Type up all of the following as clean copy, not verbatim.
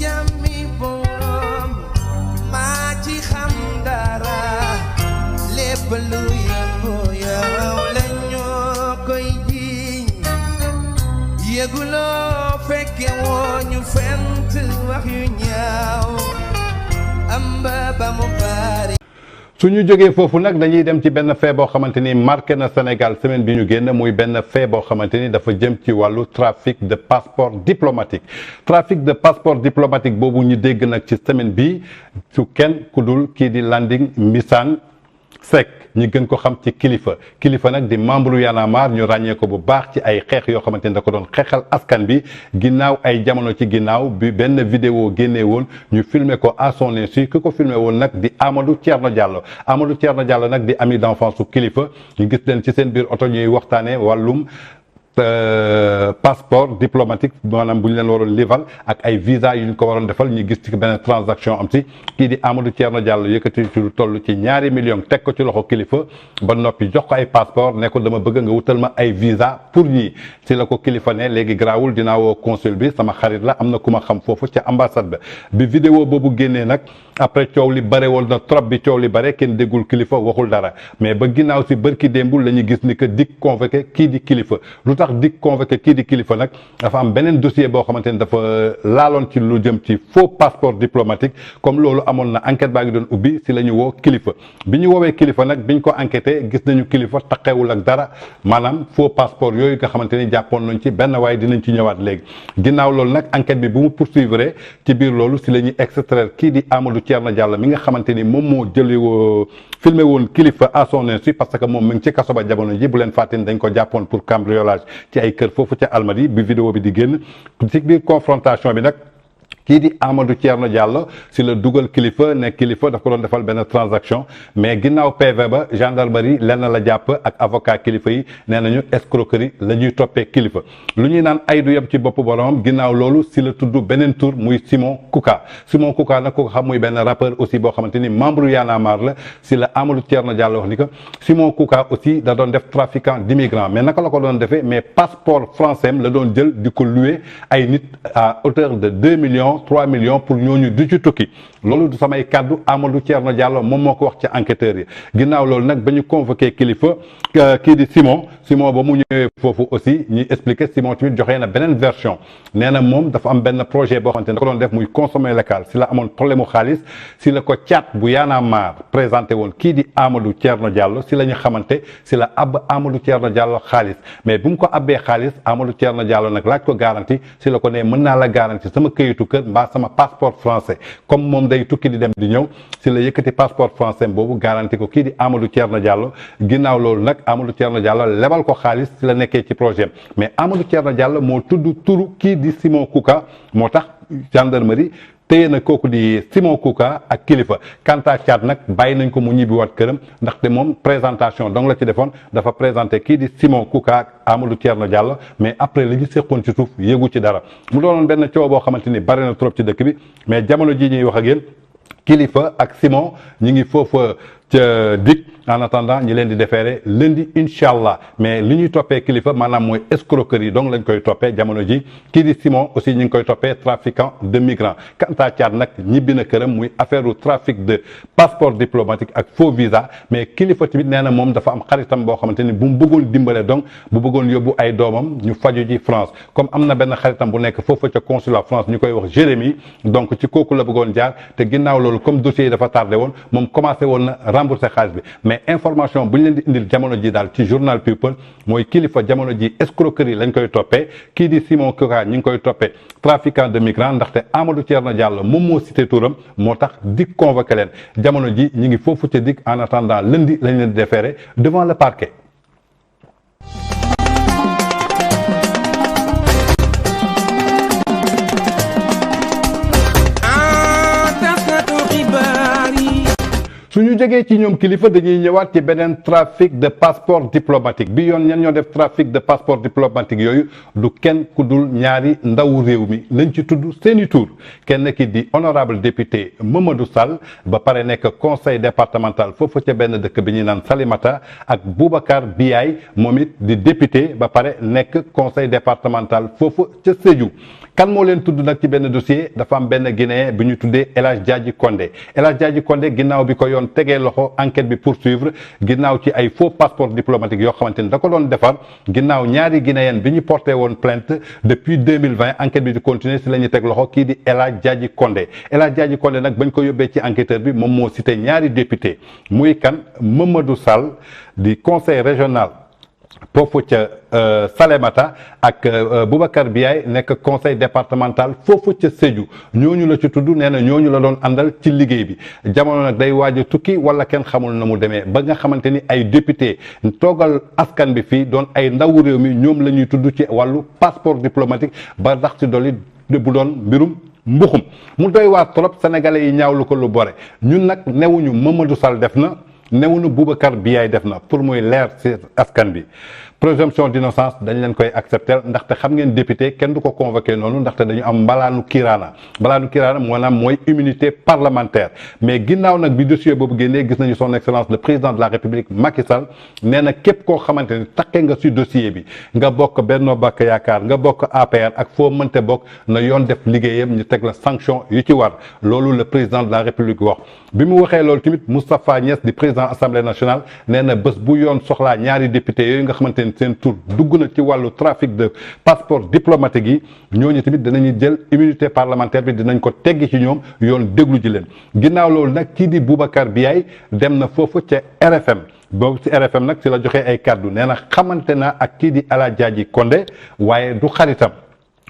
jàmmi borom maa ci xam dara lépp lu yëngu yow la ñoo koy jiiñ yëguloo fekke woo ñu fent wax yu ñaaw amba ba mu bari. suñu jógee foofu nag dañuy dem ci benn fait boo xamante ni marqué na Sénégal semaine bi ñu génn muy benn fait boo xamante ni dafa jëm ci wàllu trafic de passeport diplomatique trafic de passeport diplomatique boobu ñu dégg nag ci semaine bi su kenn ku dul kii di Landing Mbissane Seck ñi gën ko xam ci kilifa nag di membre Y'en a marre ñu ràññee ko bu baax ci ay xeex yoo xamante ni da ko doon xeexal askan bi ginnaaw ay jamono ci ginnaaw bi benn vidéo génnee woon ñu filmer ko à son insu ki ko filmer woon nag di Amadou Thierno Diallo nag di ami d'enfance su kilifa ñu gis leen ci seen biir oto ñuy waxtaanee wàllum passeport diplomatique maanaam bu ñu leen waroon lival ak ay visa yu ñu ko waroon defal ñu gis ci benn transaction am ci kii di Amadou Thierno Diallo yëkkati ci lu toll ci ñaari millions teg ko ci loxo kilifa ba noppi jox ko ay passeport ne ko dama bëgg nga wutal ma ay visa pour ñii si la ko kilifa ne léegi garaawul dinaa woo consul bi sama xarit la am na ku ma xam foofu ca ambassade ba bi vidéo boobu génnee nag après coow li bare woon na trop bi coow li bare kenn déggul kilifa waxul dara mais ba ginnaaw si bërki démbul la ñu gis ni que dik convoqué kii di kilifa tax dik convoqué kii di kilifa nag dafa am beneen dossier boo xamante ni dafa laaloon ci lu jëm ci faux passeport diplomatique comme loolu amoon na enquête baa ngi doon ubbi si la ñu woo kilifa bi ñu woowee kilifa nag bi ñu ko enquêté gis nañu kilifa taqewul ak dara maanaam faux passeport yooyu nga xamante ni jàppoon nañ ci benn waaye dinañ ci ñëwaat léegi ginnaaw loolu nag enquête bi bu mu poursuivre ci biir loolu si la ñuy extraire kii di Amadou Thierno Diallo mi nga xamante ni moom moo jëli filmé woon kilifa à son insu parce que moom mi ngi ci kaso ba jamono ji bu leen fàttali dañ ko jàppoon pour cambriolage ci ay kër foofu ca Almadies bi vidéo bi di génn ci biir confrontation bi nag kii di Amadou Thierno Diallo si la dugal kilifa ne kilifa daf ko doon defal benn transaction mais ginnaaw PV ba gendarmerie lenn la jàpp ak avocat kilifa yi nee nañu escroquerie la ñuy toppee kilifa lu ñuy naan ay du yem ci bopp boromam ginnaaw loolu si la tudd beneen tour muy Simon Kouka nag ku ko xam muy benn rappeur aussi boo xamante ni membre Y'en a marre la si la Amadou Thierno Diallo wax ni que Simon Kouka aussi da doon def trafiquant d'immigrants mais naka la ko doon defee mais passeport français la doon jël di ko louer ay nit à hauteur de 2 millions 3 millions pour ñooñu du ci tukki loolu du samay kàddu Amadou Thierno Diallo moom moo ko wax ci enquêteurs yi ginnaaw loolu nag ba ñu convoqué kilifa kii di Simon ba mu ñëwee foofu aussi ñuy expliqué Simon tamit joxee na beneen version nee na moom dafa am benn projet boo xamante ne da ko doon def muy consommer local si la amoon problème mu xaalis si la ko caat bu Y'en a marre présenté woon kii di Amadou Thierno Diallo si la ñu xamante si la ab Amadou Thierno Diallo xaalis mais bu mu ko abbee xaalis Amadou Thierno Diallo nag laaj ko garantie si la ko ne mën naa la garantie sama këyitu kër mbaa sama passeport français comme moom day tukki di dem di ñëw si la yëkkati passeport français boobu garanti ko kii di Amadou Thierno Diallo ginnaaw loolu nag Amadou Thierno Diallo lebal ko xaalis si la nekkee ci projet mais Amadou Thierno Diallo moo tudd turu kii di Simon Kouka moo tax gendarmerie téye na kooku di Simon Kouka ak kilifa Kanta Thiat nag bàyyi nañ ko mu ñibbiwaat këram ndaxte moom présentation donc la ci defoon dafa présenté kii di Simon Kouka ak Amadou Thierno Diallo mais après li ñu seqoon ci suuf yëgu ci dara mu doonoon benn coow boo xamante ni bari na trop ci dëkk bi mais jamono jii ñuy wax ak yéen kilifa ak Simon ñi ngi foofu ca dik en attendant ñi leen di déférer lundi incha allah mais li ñuy toppee kilifa maanaam mooy escroquerie donc lañ koy toppee jamono ji kii di Simon aussi ñu ngi koy toppee trafiquant de migrants Kanta Thiat nag ñibbi na këram muy affaire u trafic de passeport diplomatique ak faux visa mais kilifa tamit nee na moom dafa am xaritam boo xamante ni bu mu bëggoon dimbale donc bu bëggoon yóbbu ay doomam ñu faju ji France comme am na benn xaritam bu nekk foofu ca consulat France ñu koy wax Jérémy donc ci kooku la bëggoon jaar te ginnaaw loolu comme dossier yi dafa tardé woon moom commencé woon na rembourser xaalis bi mais information bu ñu leen di indil jamono ji daal ci journal People mooy kilifa jamono ji escroquerie lañ koy toppee kii di Simon Kouka ñu ngi koy toppee trafiquant de migrants ndaxte Amadou Thierno Diallo moom moo cité turam moo tax dik convoqué leen jamono ji ñu ngi foofu ca dik en attendant lundi lañ leen di déférer devant le parquet. suñu jógee ci ñoom kilifa dañuy ñëwaat ci beneen trafic de passeport diplomatique bi yoon ñan ñoo def trafic de passeport diplomatique yooyu du kenn ku dul ñaari ndawu réew mi lañ ci tudd seeni tur kenn ki di honorable député Mamadou Sall ba pare nekk conseil départemental foofu ca benn dëkk bi ñuy naan Salimata ak Boubacar Biaye moom it di député ba pare nekk conseil départemental foofu ca Sédhiou kan moo leen tudd nag ci benn dossier dafa am benn Guinéen bu ñu tuddee El Hadj Diadji Condé El Hadj Diadji Condé ginnaaw bi ko yoon tegee loxo enquête bi poursuivre ginnaaw ci ay faux passeport diplomatique yoo xamante ni da ko doon defar ginnaaw ñaari Guinéen bi ñu porté woon plainte depuis 2020 enquête bi di continuer si la ñu teg loxo kii di El Hadj Diadji Condé El Hadj Diadji Condé nag bañ ko yóbbee ci enquêteur bi moom moo cité ñaari député muy kan Mamadou Sall di conseil régional foofu ca Salémata ak Boubacar Biaye nekk conseil départemental foofu ca Sédhiou ñooñu la ci tudd nee na ñooñu la doon àndal ci liggéey bi jamono nag day waaj a tukki wala kenn xamul na mu demee ba nga xamante ni ay député toogal askan bi fii doon ay ndawu réew mi ñoom la ñuy tudd ci wàllu passeport diplomatique ba ndax ci dolli bu doon mbirum mbuxum mu doy waar trop sénégalais yi ñaawlu ko lu bore ñun nag newuñu Mamadou Sall def na newuñu Boubacar Biaye def na pour muy leer ci askan bi présomption d'innocence dañ leen koy accepter ndaxte xam ngeen député kenn du ko convoqué noonu ndaxte dañu am mbalaanu kiiraana maanaam mooy immunité parlementaire mais ginnaaw nag bi dossier boobu génnee gis nañu son excellence le président de la république Macky Sall nee na képp koo xamante ni takke nga ci dossier bi nga bokk Benno Bokk Yaakaar nga bokk APR ak foo mënte bokk na yoon def liggéeyam ñu teg la sanction yu ci war loolu le président de la république wax bi mu waxee loolu tamit Moustapha Niasse di président assemblée nationale nee na bés bu yoon soxlaa ñaari député yooyu nga xamante ni seen tur dugg na ci wàllu trafic de passeport diplomatique yi ñooñu tamit dinañu jël immunité parlementaire bi dinañ ko teggi ci ñoom yoon déglu ji leen ginnaaw loolu nag kii di Boubacar Biaye dem na foofu ca RFM boobu ci RFM nag ci la joxee ay kàddu nee na xamante na ak kii di El Hadj Diadji Condé waaye du xaritam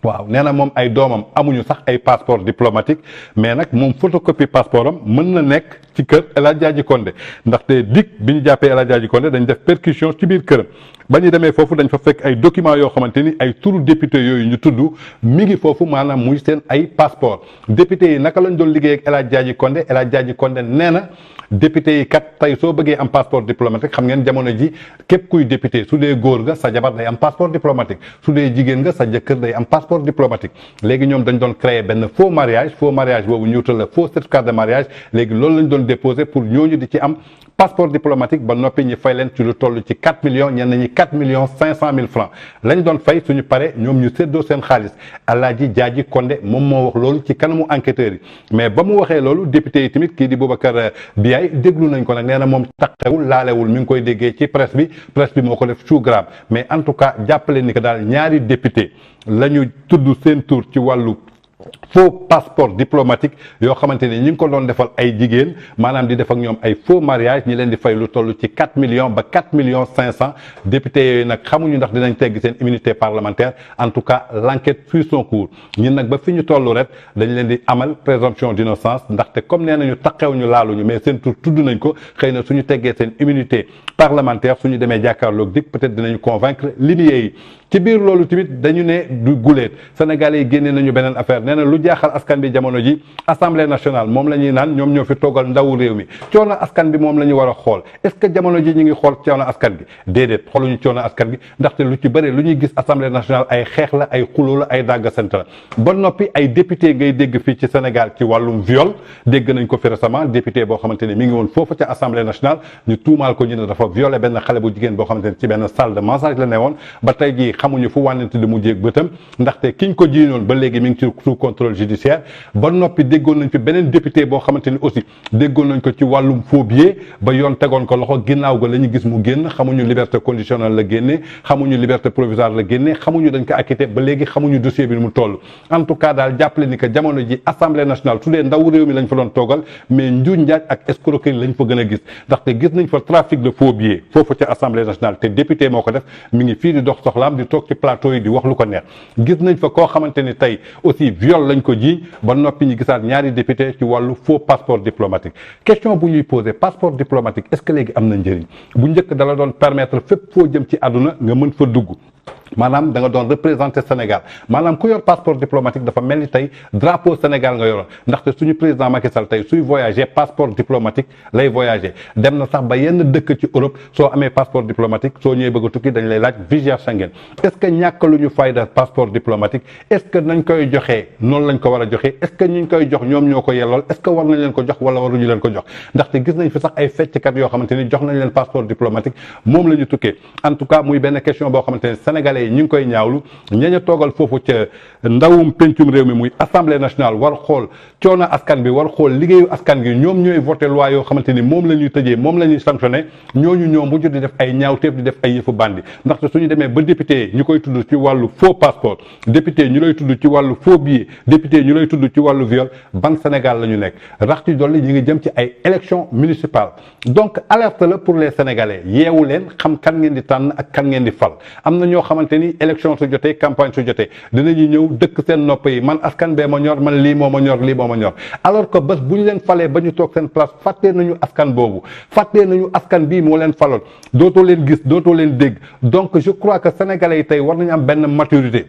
waaw nee na moom ay doomam amuñu sax ay passeport diplomatique mais nag moom photocopie passeport am mën na nekk ci kër El Hadj Diadji Condé ndaxte dig bi ñu jàppee El Hadj Diadji Condé dañ def perquisition ci biir këram ba ñu demee foofu dañ fa fekk ay documents yoo xamante ni ay turu député yooyu ñu tudd mi ngi foofu maanaam muy seen ay passeport député yi naka lañ doon liggéey ak El Hadj Diadji Condé El Hadj Diadji Condé nee na député yi kat tey soo bëggee am passeport diplomatique xam ngeen jamono ji képp kuy député su dee góor nga sa jabar day am passeport diplomatique su dee jigéen nga sa jëkkër day am passeport diplomatique léegi ñoom dañ doon créer benn faux mariage boobu ñu wutal la faux certificat de mariage léegi loolu lañ doon déposé pour ñooñu di ci am passeport diplomatique ba noppi ñu fay leen ci lu toll ci 4 millions ñenn ñi 4 millions 500 000 francs lañ doon fay suñu pare ñoom ñu séddoo seen xaalis El Hadj Diadji Condé moom moo wax loolu ci kanamu enquêteurs yi mais ba mu waxee loolu député yi tamit kii di Boubacar Biaye déglu nañ ko nag nee na moom taqewul laalewul mi ngi koy déggee ci presse bi moo ko def chou grave mais en tout cas jàppale ni que daal ñaari député la ñu tudd seen tur ci wàllu faux passeport diplomatique yoo xamante ni ñi ngi ko doon defal ay jigéen maanaam di def ak ñoom ay faux mariage ñi leen di fay lu toll ci 4 millions ba 4 millions 500 députés yooyu nag xamuñu ndax dinañ tegg seen immunité parlementaire en tout cas l'enquête suit son cours ñun nag ba fi ñu toll rek dañ leen di amal présomption d'innocence ndaxte comme nee nañu taqewuñu laaluñu mais seen tur tudd nañ ko xëy na suñu teggee seen immunité parlementaire suñu demee jàkkaarloog dik peut-être dinañu convaincre limiers yi ci biir loolu tamit dañu ne du guléet Sénégalais yi génne nañu beneen affaire nee na lu jaaxal askan bi jamono ji assemblée nationale moom la ñuy naan ñoom ñoo fi toogal ndawu réew mi coono askan bi moom la ñu war a xool est-ce que jamono ji ñu ngi xool coono askan bi déedéet xooluñu coono askan bi ndaxte lu ci bëri lu ñuy gis assemblée nationale ay xeex la ay xuloo la ay dàgga sant la ba noppi ay député ngay dégg fii ci Sénégal ci wàllum viol dégg nañ ko fi récemment député boo xamante ne mi ngi woon foofu ca assemblée nationale ñu tuumaal ko ñu ne dafa violé benn xale bu jigéen boo xamante ne ci benn salle de massage la ne woon ba tey jii xamuñu fu wànnante di mujjee bëtam ndaxte kiñ ko jiinoon ba léegi mi ngi ci sous contrôle judiciaire ba noppi déggoon nañ fi beneen député boo xamante ni aussi déggoon nañ ko ci wàllum faux billet ba yoon tegoon ko loxo ginnaaw ga la ñu gis mu génn xamuñu liberté conditionnelle la génne xamuñu liberté provisoire la génne xamuñu dañ ko acquitté ba léegi xamuñu dossier bi mu toll en tout cas daal jàppale ni que jamono ji assemblée nationale su dee ndaw réew mi lañ fa doon toogal mais njuuj njaaj ak escroquerie lañ fa gën a gis ndaxte gis nañ fa trafic de faux billets foofu ca assemblée nationale te député moo ko def mi ngi fii di dox soxlaam di toog ci plateau yi di wax lu ko neex gis nañ fa koo xamante ni tey aussi viol lañ ko jiiñ ba noppi ñu gisaat ñaari député ci wàllu faux passeport diplomatique question bu ñuy posé passeport diplomatique est-ce que léegi am na njëriñ bu njëkk dala doon permettre fépp foo jëm ci àdduna nga mën fa dugg maanaam da nga doon représenter Sénégal maanaam ku yor passeport diplomatique dafa mel ni tey drapeau Sénégal nga yoroon ndaxte suñu président Macky Sall tey suy voyager passeport diplomatique lay voyager dem na sax ba yenn dëkk ci Europe soo amee passeport diplomatique soo ñëwee bëgg a tukki dañ lay laaj visa Schengen est-ce que ñàkk lu ñu fayda passeport diplomatique est-ce que nañ koy joxee noonu lañ ko war a joxee est-ce que ñu koy jox ñoom ñoo ko yellool est-ce que war nañ leen ko jox wala waruñu leen ko jox ndaxte gis nañ fi sax ay fecckat yoo xamante ni jox nañ leen passeport diplomatique moom la ñu tukkee en tout cas muy benn question boo xamante ne sénégalais yi ñu ngi koy ñaawlu ñaña toogal foofu ca ndawum pencum réew mi muy assemblée nationale war xool coono askan bi war xool liggéeyu askan gi ñoom ñooy voté loi yoo xamante ni moom la ñuy tëjee moom la ñuy sanctionné ñooñu ñoom mujj di def ay ñaawteef di def ay yëfu bandi ndaxte suñu demee ba député ñu koy tudd ci wàllu faux passeport député ñu lay tudd ci wàllu faux billet député ñu lay tudd ci wàllu viol ban Sénégal la ñu nekk rax ci dolli ñi ngi jëm ci ay élections municipales donc alerte la pour les sénégalais yeewu leen xam kan ngeen di tànn ak kan ngeen di fal am na ñoo xamante ni élection su jotee campagne su jotee dinañu ñëw dëkk seen nopp yi man askan bee ma ñor man lii moo ma ñor lii moo ma ñor alors que bés bu ñu leen falee ba ñu toog seen place fàttee nañu askan boobu fàttee nañu askan bii moo leen faloon dootoo leen gis dootoo leen dégg donc je crois que sénégalais yi tey war nañu am benn maturité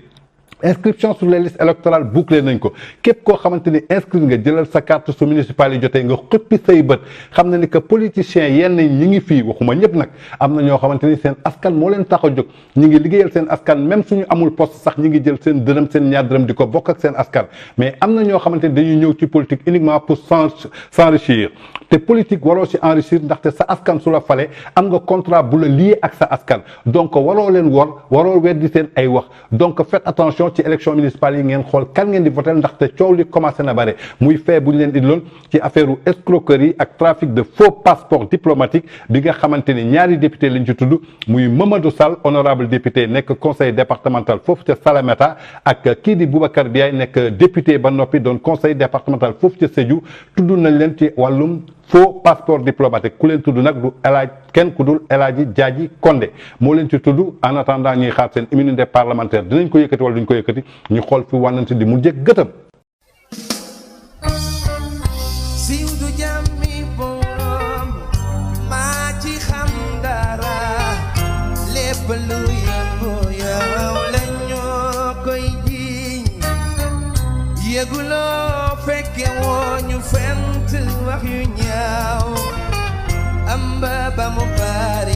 inscription sur les listes électorales bouclé nañ ko képp koo xamante ni inscrire nga jëlal sa carte su municipal yi jotee nga xëppi say bët xam na ni que politiciens yenn ñi ngi fii waxuma ñëpp nag am na ñoo xamante ni seen askan moo leen tax a jóg ñi ngi liggéeyal seen askan même suñu amul poste sax ñi ngi jël seen dërëm seen ñaar dërëm di ko bokk ak seen askan mais am na ñoo xamante ni dañuy ñëw ci politique uniquement pour s'enrichir te politique waroo si enrichir ndaxte sa askan su la fale am nga contrat bu la lié ak sa askan donc waroo leen wor waroo weddi seen ay wax donc faites attention ci élection municipale yi ngeen xool kan ngeen di voter ndaxte coow li commencé na bare muy fee bu ñu leen di loon ci affaire escroquerie ak trafic de faux passeport diplomatique bi nga xamante ni ñaari député lañ ci tudd muy Mamadou Sall honorable député nekk conseil départemental foofu ca Salémata ak kii di Boubacar Biaye nekk député ba noppi doon conseil départemental foofu ca Sédhiou tudd nañ leen ci wàllum faux passeport diplomatique ku leen tudd nag du kenn ku dul El Hadji Diadji Condé moo leen ci tudd en attendant ñuy xaar seen immunité parlementaire dinañ ko yëkkati wala duñ ko yëkkati ñu xool fi wànnante di mu jëkk gëtam. siiw du jàmmi borom maa ci xam dara lépp lu yëngu yow la ñoo koy jiiñ yëguloo fekke woo ñu fent wax yu ñaaw